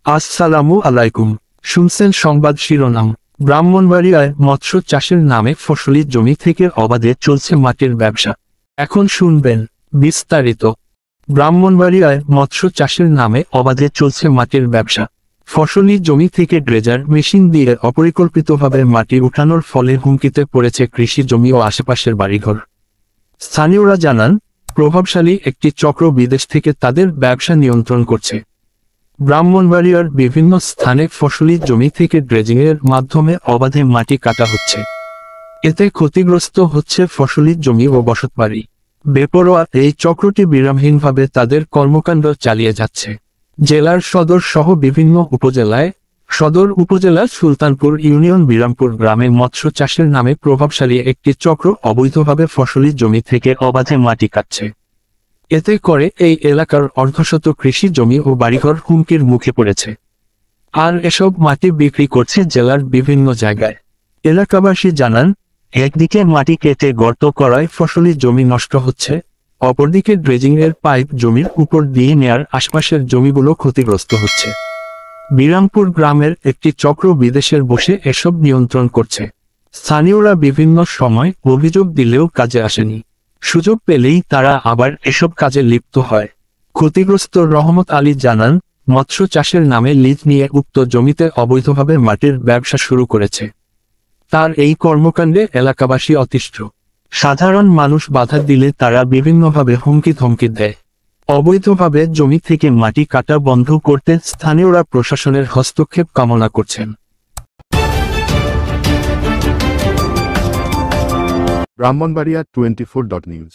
আসসালামু আলাইকুম। শুনছেন সংবাদ শিরোনাম। ব্রাহ্মণবাড়িয়ায় মৎস্য চাষের নামে ফসলি জমি থেকে অবাধে চলছে মাটির ব্যবসা। এখন শুনবেন বিস্তারিত। ব্রাহ্মণবাড়িয়ায় মৎস্য চাষের নামে অবাধে চলছে মাটির ব্যবসা। ফসলি জমি থেকে ড্রেজার মেশিন দিয়ে অপরিকল্পিতভাবে মাটি উঠানোর ফলে হুমকিতে পড়েছে কৃষি জমি ও আশেপাশের বাড়িঘর। স্থানীয়রা জানান, প্রভাবশালী একটি চক্র বিদেশ থেকে তাদের ব্যবসা নিয়ন্ত্রণ করছে। ব্রাহ্মণবাড়িয়ার বিভিন্ন স্থানে ফসলি জমি থেকে ড্রেজিংয়ের মাধ্যমে অবাধে মাটি কাটা হচ্ছে। এতে ক্ষতিগ্রস্ত হচ্ছে ফসলি জমি ও বসতবাড়ি। বেপরোয়া এই চক্রটি বিরামহীনভাবে তাদের কর্মকাণ্ড চালিয়ে যাচ্ছে। জেলার সদর সহ বিভিন্ন উপজেলায় সদর উপজেলার সুলতানপুর ইউনিয়ন বিরামপুর গ্রামে মৎস্য চাষের নামে প্রভাবশালী একটি চক্র অবৈধভাবে ফসলি জমি থেকে অবাধে মাটি কাটছে। এতে করে এই এলাকার অর্ধশত কৃষি জমি ও বাড়িঘর হুমকির মুখে পড়েছে। আর এসব মাটি বিক্রি করছে জেলার বিভিন্ন জায়গায়। এলাকাবাসী জানান, একদিকে মাটি কেটে গর্ত করায় ফসলি জমি নষ্ট হচ্ছে, অপরদিকে ড্রেজিংয়ের পাইপ জমির উপর দিয়ে নেয়ার আশপাশের জমিগুলো ক্ষতিগ্রস্ত হচ্ছে। বিরামপুর গ্রামের একটি চক্র বিদেশের বসে এসব নিয়ন্ত্রণ করছে। স্থানীয়রা বিভিন্ন সময় অভিযোগ দিলেও কাজে আসেনি। সুযোগ পেলেই তারা আবার এসব কাজে লিপ্ত হয়। ক্ষতিগ্রস্ত রহমত আলী জানান, মৎস্য চাষের নামে লিজ নিয়ে উক্ত জমিতে অবৈধভাবে মাটির ব্যবসা শুরু করেছে। তার এই কর্মকাণ্ডে এলাকাবাসী অতিষ্ঠ। সাধারণ মানুষ বাধা দিলে তারা বিভিন্নভাবে হুমকি ধমকি দেয়। অবৈধভাবে জমি থেকে মাটি কাটা বন্ধ করতে স্থানীয়রা প্রশাসনের হস্তক্ষেপ কামনা করছেন। ব্রাহ্মণবাড়িয়া 24.news